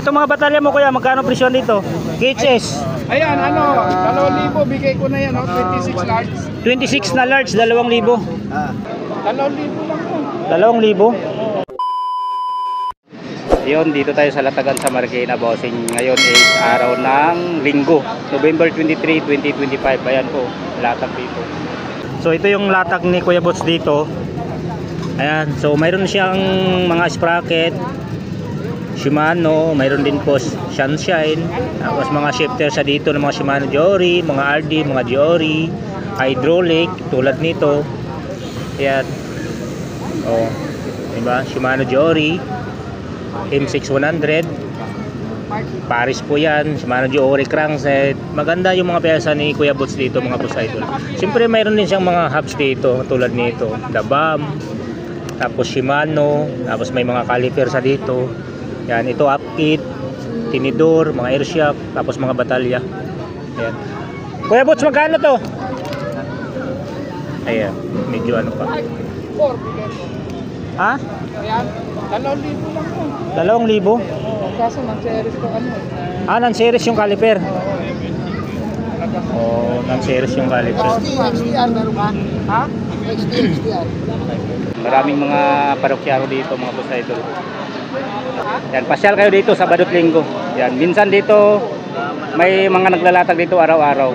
Ito mga batalya mo kuya, magkano presyon dito? KHS. Ayan, 2,000 bigay ko na yan, 26 large. 26 na large, 2,000. 2,000 lang po. 2,000. Yun, dito tayo sa Latagan sa Marikina, bossing. Ngayon is araw ng Linggo, November 23, 2025. Ayan po, latag dito. So ito yung latag ni Kuya Bots dito. Ayan, so mayroon siyang mga sprocket Shimano, mayroon din po Sunshine, tapos mga shifter sa dito ng mga Shimano Giori, mga RD, mga Giori, hydraulic tulad nito. Ayan. Oh, diba? Shimano Giori M6100 Paris po yan. Shimano Giori crankset. Maganda yung mga pyesa ni Kuya Bots dito, mga boss idol. Siyempre mayroon din siyang mga hubs dito tulad nito, Dabam, tapos Shimano, tapos may mga caliper sa dito. Yan, ito upkit, tinidor, mga air shock, tapos mga batalya. Ayan. Kuya Bots, magkano to? Ayan, medyo ano pa. Ha? Ayan, 2,000 lang po. 2,000? Kaso non-series ko ano. Non-series yung caliper. Oh, non-series yung caliper. XDR meron ka? Ha? XDR. Maraming mga parokyaro dito, mga boss idol. Yan, pasyal kayo dito Sabado at Linggo. Yan, minsan dito may mga naglalatag dito araw-araw.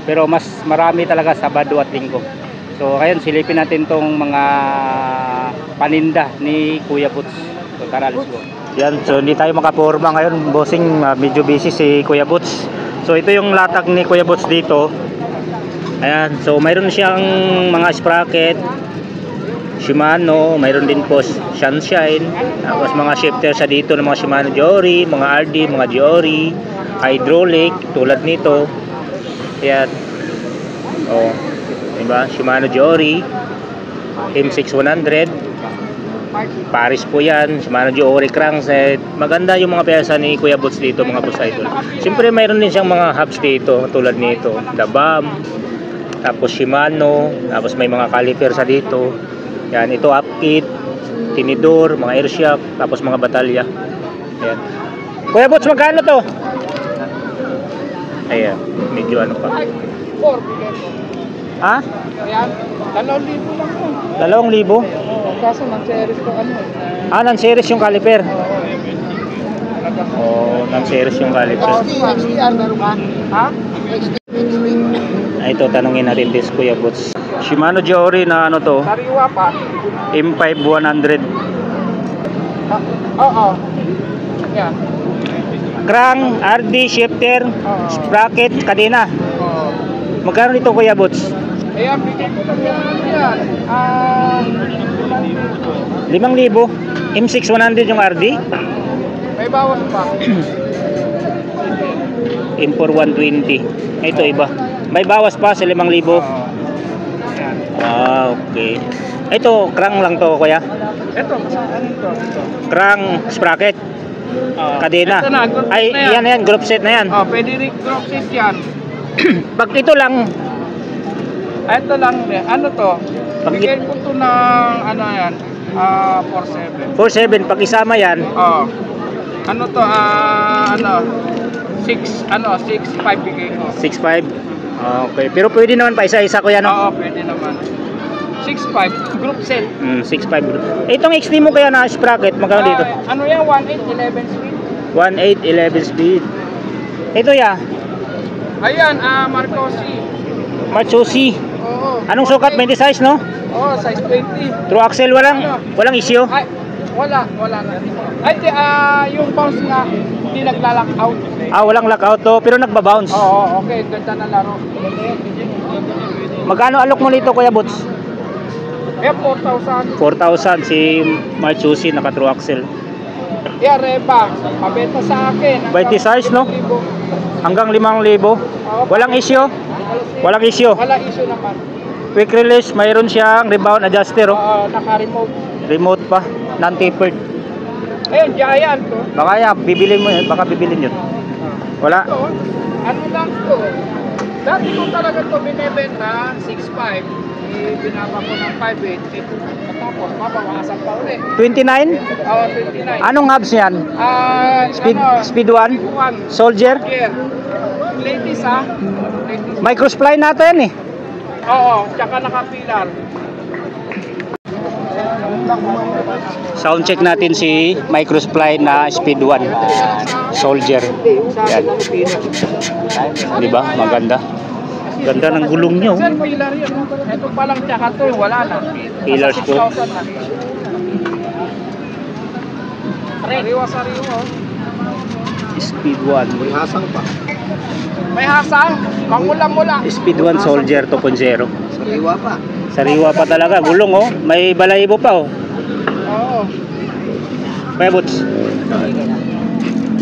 Pero mas marami talaga Sabado at Linggo. So ngayon silipin natin tong mga paninda ni Kuya Bots. So tara, let's go. Yan, so hindi tayo makaporma ngayon, bossing. Medyo busy si Kuya Bots. So ito yung latag ni Kuya Bots dito. Ayan, so mayroon siyang mga sprocket Shimano, mayroon din po Sunshine, tapos mga shifter sa dito ng mga Shimano Giori, mga RD, mga Giori, hydraulic tulad nito. Ayan. Oh, diba? Shimano Giori M6100 Paris po yan. Shimano Giori crankset. Maganda yung mga pyesa ni Kuya Bots dito, mga boss idol. Siyempre mayroon din siyang mga hubs dito tulad nito, Dabam, tapos Shimano, tapos may mga caliper sa dito. Yan, ito upkit, tinidor, mga air shock, tapos mga batalya. Ayan. Kuya Bots, magkano to? Ayan, medyo ano pa. Ha? Ayan, 2,000 lang po. 2,000? Kaso non-series ko ano. Non-series yung caliper. Oh, non-series yung caliper. XDR meron ka? Ha? Ito, tanungin natin this Kuya Bots. Shimano Giori na ano to? Sariwa pa. M5100. Oo. Yan. Crank, RD, shifter, sprocket, kadena. Oo. Magkano nito Kuya Bots? Ayan, bigyan ko lang yan. 5,000. M6100 yung RD? May bawas pa. M4120. Ito iba. May bawas pa sa 5,000. Ah, okay. Ito, crank lang to Kuya? Ito, ano ito? Crank, sprocket, kadena. Ito na, group Ay, set na yan. yan, group set na yan. Pwede rin group set yan. Pag ito lang, Ito lang, ano to? Pag- Bigyan ko to ng, ano yan, 4,700. 4,700. Pag isama yan, Ano to, 6,500 bigay ko. 6,500. Okay. Pero pwede naman pa isa-isa Kuya, no? Oo, pwede naman. 6,500, group set. 6,500. Itong XT mo kaya na sprocket, magkano dito? Ano yan, 1,811 speed? 1,811 speed. Ito ya, Ayan, Marcosi. Matsushi. Oo. Anong sukat? 20 size, no? Oo, size 20. True axle, walang issue. Ay, wala na. Ay, yung bounce nga, hindi naglalak out. Walang lockout to, pero nagba-bounce. Oo, okay, ganda na laro. Magkano alok mo nito Kuya Bots? 4,000. 4,000 si Matsushi, naka true axle. Reba, mabenta sa akin. 20 size, no? Hanggang 5,000. Walang issue. Walang issue. Wala issue naman. Quick release, mayroon siyang rebound adjuster, oh. Naka-remote. Remote pa, non-tapered. Ayun, giant to. Baka bibilin mo yun, baka bibilin yun. Wala. Ito, ano lang to. Dati ko talaga to binibenta, 6,500. Binaba ko ng 5,800. Ito, Tapos mabawasan pa ulit. 29? 29. Anong hubs yan? Speed 1? Soldier? Here. Ladies ha. Ladies. Microspline natin eh. Oo, tsaka nakapilar. Sound check natin si Microspline na Speed 1 Soldier. Yan. Di ba? Maganda. Ganda ng gulong niyo. Sir, pilar yun. Ito pa lang tsaka to, wala na. Pillars po. 6,000 na. Sariwa-sariwa. Speed 1. May hasang pa. May hasang. Mangula-mula. Speed 1 Soldier 2.0. Sariwa pa. Sariwa pa talaga. Gulong oh. May balahibo pa oh. Oo. Kuya Bots.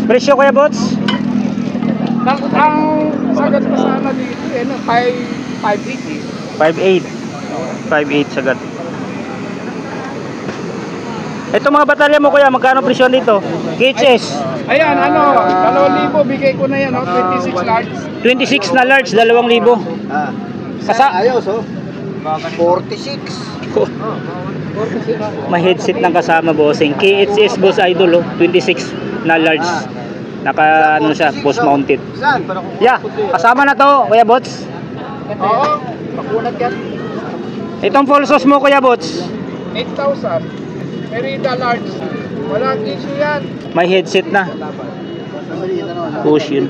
Presyo Kuya Bots? Ang sagat pa sana dito, 580. 5.8. 5.8 sagad. Ito mga batalya mo kuya, magkano presyo dito? KHS. Ayan, 2,000 bigay ko na yan, 26 large. 26 na large, 2,000. Ah. Ayos oh. 46. May headset ng kasama bossing. KHS boss idol oh, 26 na large. Naka ano siya, boss mounted. Saan? Para kung Yeah, kasama na to, Kuya Bots. Oo, pakunat yan. Itong full sauce mo, Kuya Bots. 8,000. Merida large. Walang issue yan. May headset na. Push yun.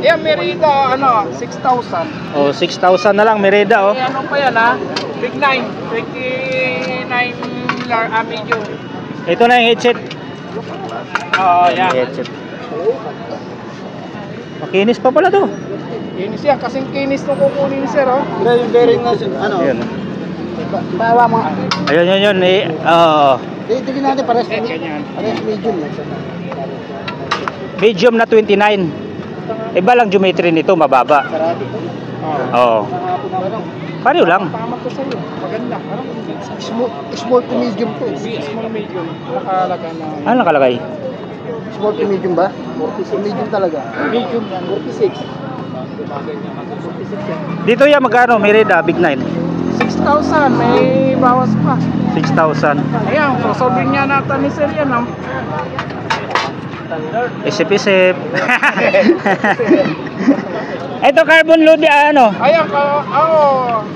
Yan, Merida, 6,000. Oh, 6,000 na lang, Merida oh. Ano pa yan ha? Big 9. 29 medium. Ito na yung headset. Oo, yan. Headset. Makinis pa pala to. Kinis yan, kasing kinis nung kukunin sir, oh. yung bearing na Ayun. bawa mga. Ayun. Tignan natin pares. Ganyan. Pares medium. Medium na 29. Iba lang geometry nito, mababa. Oo. Pareho lang. Tama ko sa'yo. Maganda. Small to medium to. Small medium. Nakalaga na. Ano nakalagay? Small to medium ba? 46 medium talaga. Medium yan. 46. Dito yan magkano? Merida, Big 9. 6,000. May bawas pa. 6,000. Ayan, sasabihin niya natin ni sir yan, oh. Isip-isip. Ito carbon load ano? Ayan,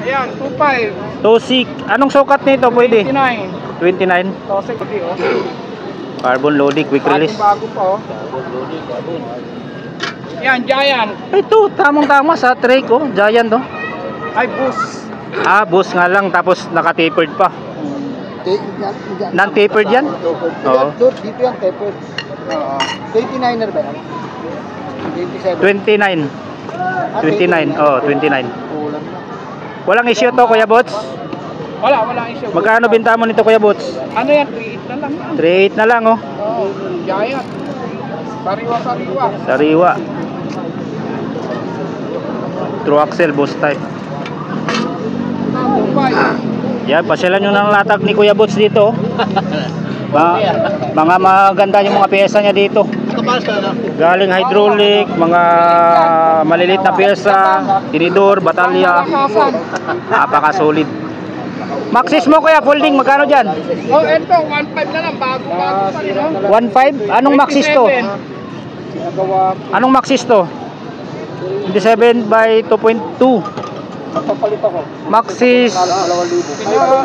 ayan, 2.5. 2.6. Anong sukat nito pwede? 29. 29. Tosek, oh. Carbon loading, quick release. Bago pa, oh. Yan, Giant. Ito, tamang-tama sa tray ko. Giant to. Ay, boost. Boost nga lang tapos naka-tapered pa. Non-tapered yan? Oo. Dito yan, tapered. 29er ba yan? 27. 29. 29. Oh, 29. Walang issue to, Kuya Bots? Walang issue. Magkano binta mo nito, Kuya Bots? Ano yan? 3.8 na lang yan. 3.8 na lang, oh. Oo, Giant. Sariwa-sariwa. Sariwa. True axle, boost type. 2.5. Yan, pasyalan nyo ng latag ni Kuya Bots dito. Mga maganda yung mga pyesa niya dito. Galing hydraulic, mga malilit na pyesa, tinidor, batalya. Napaka-solid. Maxis mo Kuya, folding, magkano dyan? Oh, ito, 1.5 na lang. Bago pa rin, oh. 1.5? Anong Maxis to? 27. Anong Maxis to? 27 by 2.2. Papalit ako. Maxis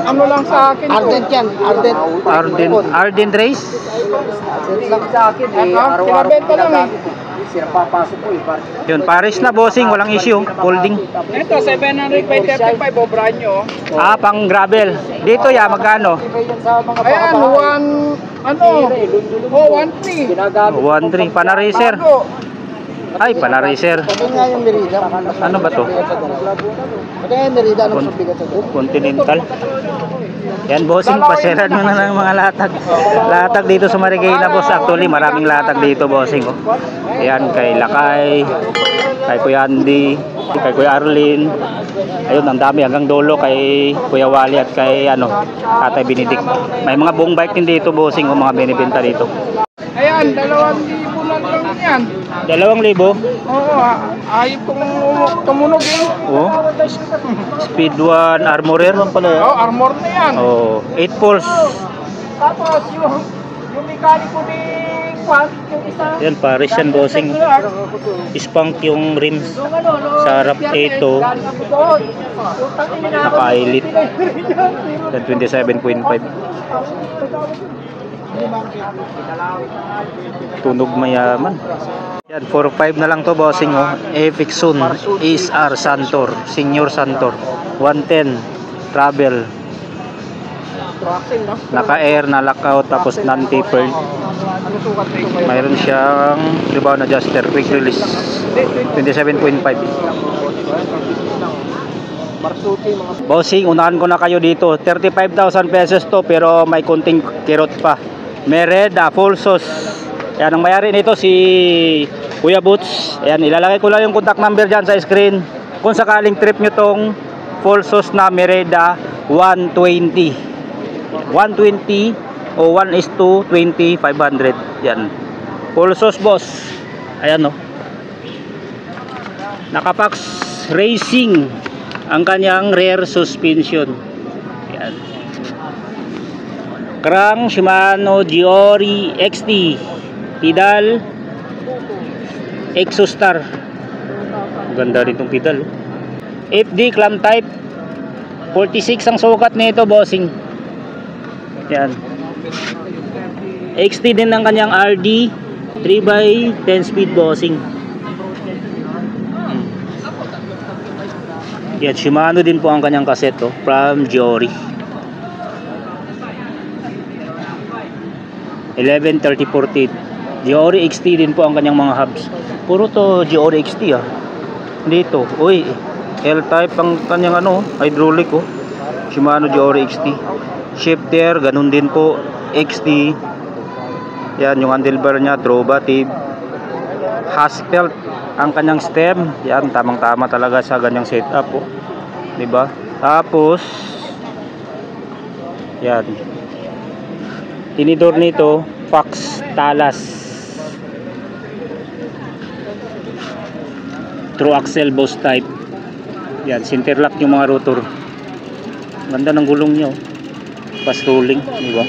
Ano lang sa akin to? Ardent yan. Ardent Race. Ardent lang sa akin. Kinabenta lang eh. Sira papasok ko eh. Yun, Paris na bossing, walang issue. Folding. Ito, 700 by 35, oh, brand nyo. Pang gravel. Dito ya, magkano? Ayan, 1.3. 1.3. Panaracer. Bago. Ay, Panaracer. Pati nga yung Merida. Ano ba to? Pati nga yung Merida. Anong sabigat sa doon? Continental. Yan bossing, pasyalan nyo na ng mga latag. Latag dito sa Marikina boss. Actually, maraming latag dito bossing. Oh. Ayan, kay Lakay, kay Kuya Andy, kay Kuya Arlene. Ayun, ang dami hanggang dulo kay Kuya Wally at kay Tatay Benedict. May mga buong bike din dito bossing o mga binibenta dito. Ayan, 2,000 na lang yan. 2,000. Oo, ayip kong tumunog eh. Oh. Speed 1 armorer. Oo, armor na yan. Oh, 8 pulse. Tapos yung mekaniko ni Juan, yung isa. Yan, pares yan, bossing. Spunk yung rims. Sa harap ito. Naka-elit. Yan, 27.5. Tunog mayaman. Yan, 4.5 na lang to, bossing. Oh. Efixon SR Santor, Senior Santor. 110 travel. Naka-air na lockout, tapos non-tapered. Mayroon siyang rebound adjuster, quick release. 27.5. Bossing, unahan ko na kayo dito. 35,000 pesos to, pero may kunting kirot pa. Mereda full sauce. Yan, ang mayari nito si Kuya Boots. Ayan, ilalagay ko lang yung contact number dyan sa screen. Kung sakaling trip nyo tong full sauce na Mereda 120 o 1:20, 500. Yan, full sauce, boss. Ayan, no. Nakapax Racing ang kanyang rear suspension. Yan. Crank Shimano Giori XT. Pedal Exostar. Ganda rin itong pedal. FD clamp type. 46 ang sukat nito, bossing. Yan. XT din ang kanyang RD 3x10 speed, bossing. Yan, Shimano din po ang kanyang cassette, oh, from Giori. 11-30-40. Giori XT din po ang kanyang mga hubs. Puro to Giori XT, ah. Dito, uy, L-type ang kanyang ano, hydraulic, oh. Shimano Giori XT. Shifter, ganun din po, XT. Yan, yung handlebar nya, Trovative. Haspelt ang kanyang stem. Yan, tamang-tama talaga sa ganyang setup, oh. Diba? Tapos yan, tinidor nito Fox Talas True Axle Boss type. Yan, sinterlock yung mga rotor. Ganda ng gulong nyo, fast rolling, diba?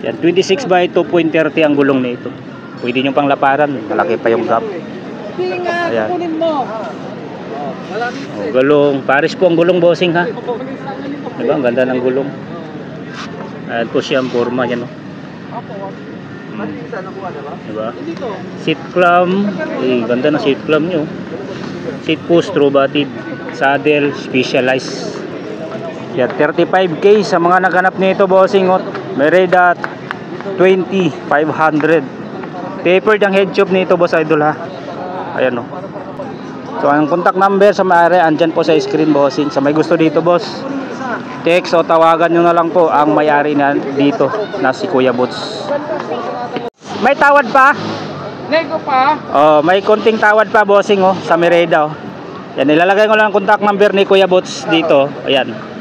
Yan, 26 by 2.30 ang gulong nito. Pwede nyo pang laparan, malaki pa yung gap. Ayan. Oh, gulong, pares po ang gulong, bossing, ha. Diba, ang ganda ng gulong. Ayan po siya ang forma, yan, oh. Diba? Seat clamp, ganda ng seat clamp nyo. Seat post, Trovative. Saddle, Specialized. Yan, 35k sa mga naghanap nito, bossing, oh. Mereda 20,500. Tapered ang head tube nito, boss idol, ha. Ayan, oh. So ang contact number sa may-ari andyan po sa screen, bossing. Sa may gusto dito, boss, text o tawagan nyo na lang po ang may-ari na dito na si Kuya Boots. May tawad pa? Nego pa. Oh, may konting tawad pa, bossing, oh, sa Mereda, oh. Yan, ilalagay ko lang ang contact number ni Kuya Boots dito. Ayan.